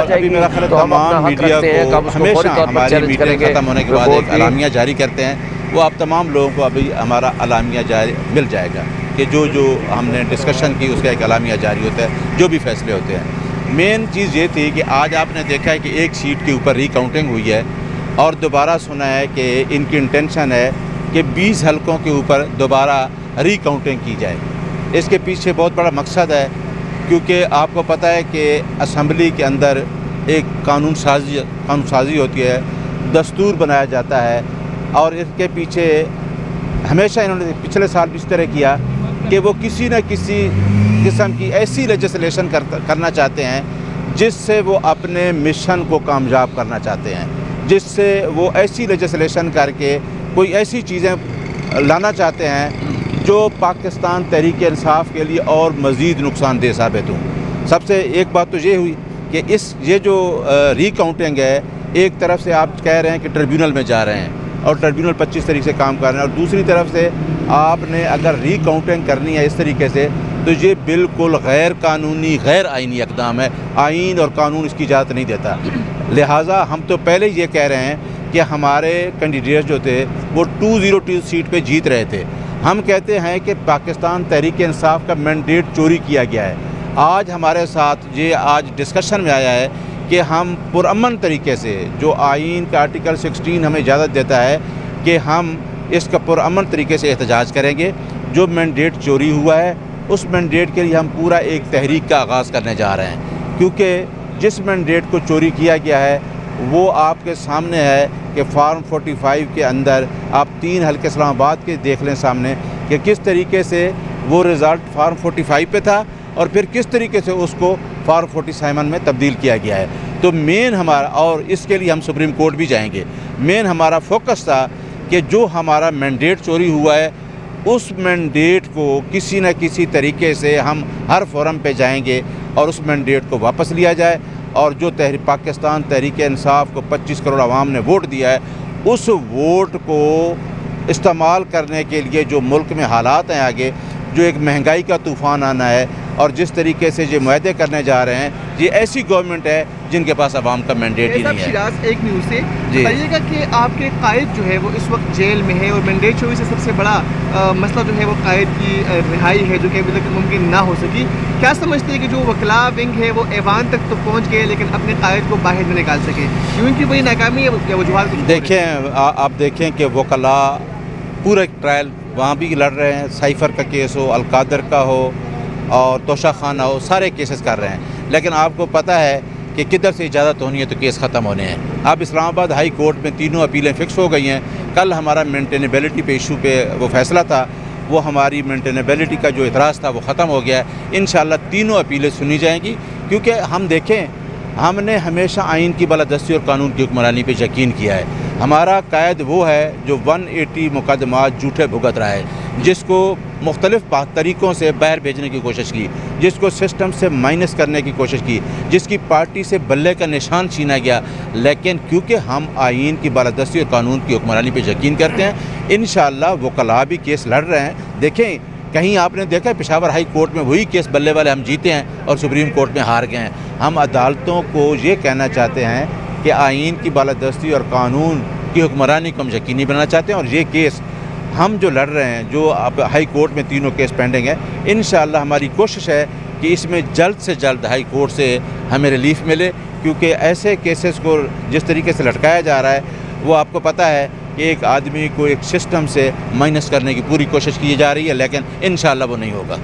جائے گی تو ہم اپنا حق رکھتے ہیں کہ ہم اس کو فوری طور پر چیلنج کریں گے۔ ختم ہونے کے بعد ایک اعلامیہ جاری کرتے ہیں، وہ آپ تمام لوگوں کو ابھی ہمارا اعلامیہ جاری مل جائے گا کہ جو ہم نے ڈسکشن کی اس کا ایک اعلامیہ جاری ہوتا ہے، جو بھی فیصلے ہوتے ہیں۔ مین چیز یہ تھی کہ آج آپ نے دیکھا ہے کہ ایک سیٹ کے اوپر ری کاؤنٹنگ ہوئی ہے، اور دوبارہ سنا ہے کہ ان کی انٹینشن ہے کہ 20 حلقوں کے اوپر دوبارہ ری کاؤنٹنگ کی جائے۔ اس کے پیچھے بہت بڑا مقصد ہے، کیونکہ آپ کو پتہ ہے کہ اسمبلی کے اندر ایک قانون سازی ہوتی ہے، دستور بنایا جاتا ہے، اور اس کے پیچھے ہمیشہ انہوں نے پچھلے سال بھی اس طرح کیا کہ وہ کسی نہ کسی قسم کی ایسی لیجسلیشن کرنا چاہتے ہیں جس سے وہ اپنے مشن کو کامیاب کرنا چاہتے ہیں، جس سے وہ ایسی لیجسلیشن کر کے کوئی ایسی چیزیں لانا چاہتے ہیں جو پاکستان تحریک انصاف کے لیے اور مزید نقصان دہ ثابت ہوں۔ سب سے ایک بات تو یہ ہوئی کہ یہ جو ری کاؤنٹنگ ہے، ایک طرف سے آپ کہہ رہے ہیں کہ ٹریبیونل میں جا رہے ہیں اور ٹریبیونل 25 طریقے سے کام کر رہے ہیں، اور دوسری طرف سے آپ نے اگر ری کاؤنٹنگ کرنی ہے اس طریقے سے تو یہ بالکل غیر قانونی، غیر آئینی اقدام ہے۔ آئین اور قانون اس کی اجازت نہیں دیتا۔ لہٰذا ہم تو پہلے یہ کہہ رہے ہیں کہ ہمارے کینڈیڈیٹ جو تھے وہ 202 سیٹ پہ جیت رہے تھے۔ ہم کہتے ہیں کہ پاکستان تحریک انصاف کا مینڈیٹ چوری کیا گیا ہے۔ آج ہمارے ساتھ یہ آج ڈسکشن میں آیا ہے کہ ہم پرامن طریقے سے، جو آئین کا آرٹیکل 16 ہمیں اجازت دیتا ہے کہ ہم اس کا پرامن طریقے سے احتجاج کریں گے۔ جو مینڈیٹ چوری ہوا ہے اس مینڈیٹ کے لیے ہم پورا ایک تحریک کا آغاز کرنے جا رہے ہیں، کیونکہ جس مینڈیٹ کو چوری کیا گیا ہے وہ آپ کے سامنے ہے کہ فارم 45 کے اندر آپ 3 حلقے اسلام آباد کے دیکھ لیں سامنے کہ کس طریقے سے وہ رزلٹ فارم 45 پہ تھا اور پھر کس طریقے سے اس کو فارم 47 میں تبدیل کیا گیا ہے۔ تو مین ہمارا، اور اس کے لیے ہم سپریم کورٹ بھی جائیں گے، مین ہمارا فوکس تھا کہ جو ہمارا مینڈیٹ چوری ہوا ہے اس مینڈیٹ کو کسی نہ کسی طریقے سے ہم ہر فورم پہ جائیں گے اور اس مینڈیٹ کو واپس لیا جائے، اور جو پاکستان تحریک انصاف کو 25 کروڑ عوام نے ووٹ دیا ہے اس ووٹ کو استعمال کرنے کے لیے جو ملک میں حالات ہیں آگے، جو ایک مہنگائی کا طوفان آنا ہے اور جس طریقے سے یہ معاہدے کرنے جا رہے ہیں، یہ ایسی گورنمنٹ ہے جن کے پاس عوام کا مینڈیٹ ہی نہیں ہے۔ شیراز ایک نیوز سے بتائیے گا کہ آپ کے قائد جو ہے وہ اس وقت جیل میں ہے، اور مینڈیٹ چوری سے سب سے بڑا مسئلہ جو ہے وہ قائد کی رہائی ہے، جو کہ ابھی تک ممکن نہ ہو سکی۔ کیا سمجھتے ہیں کہ جو وکلاء ونگ ہے وہ ایوان تک تو پہنچ گئے لیکن اپنے قائد کو باہر نہ نکال سکے، کیوں ان کی وہی ناکامی ہے یا وجوہات؟ دیکھیں، آپ دیکھیں کہ وکلاء پورا ٹرائل وہاں بھی لڑ رہے ہیں، سائفر کا کیس ہو، القادر کا ہو اور توشہ خانہ ہو، سارے کیسز کر رہے ہیں، لیکن آپ کو پتہ ہے کہ کدھر سے اجازت ہونی ہے تو کیس ختم ہونے ہیں۔ اب اسلام آباد ہائی کورٹ میں تینوں اپیلیں فکس ہو گئی ہیں۔ کل ہمارا مینٹینیبلٹی پہ ایشو پہ وہ فیصلہ تھا، وہ ہماری مینٹینیبلٹی کا جو اعتراض تھا وہ ختم ہو گیا ہے۔ انشاءاللہ تینوں اپیلیں سنی جائیں گی، کیونکہ ہم دیکھیں، ہم نے ہمیشہ آئین کی بالادستی اور قانون کی حکمرانی پہ یقین کیا ہے۔ ہمارا قائد وہ ہے جو 180 مقدمات جھوٹے بھگت رہا ہے، جس کو مختلف طریقوں سے باہر بھیجنے کی کوشش کی، جس کو سسٹم سے مائنس کرنے کی کوشش کی، جس کی پارٹی سے بلے کا نشان چھینا گیا، لیکن کیونکہ ہم آئین کی بالادستی اور قانون کی حکمرانی پہ یقین کرتے ہیں، انشاءاللہ وکلاء بھی کیس لڑ رہے ہیں۔ دیکھیں، کہیں آپ نے دیکھا پشاور ہائی کورٹ میں وہی کیس بلے والے ہم جیتے ہیں اور سپریم کورٹ میں ہار گئے ہیں۔ ہم عدالتوں کو یہ کہنا چاہتے ہیں کہ آئین کی بالادستی اور قانون کی حکمرانی کو ہم یقینی بنانا چاہتے ہیں، اور یہ کیس ہم جو لڑ رہے ہیں، جو اب ہائی کورٹ میں تینوں کیس پینڈنگ ہیں، انشاءاللہ ہماری کوشش ہے کہ اس میں جلد سے جلد ہائی کورٹ سے ہمیں ریلیف ملے، کیونکہ ایسے کیسز کو جس طریقے سے لٹکایا جا رہا ہے وہ آپ کو پتہ ہے کہ ایک آدمی کو ایک سسٹم سے مائنس کرنے کی پوری کوشش کی جا رہی ہے، لیکن انشاءاللہ وہ نہیں ہوگا۔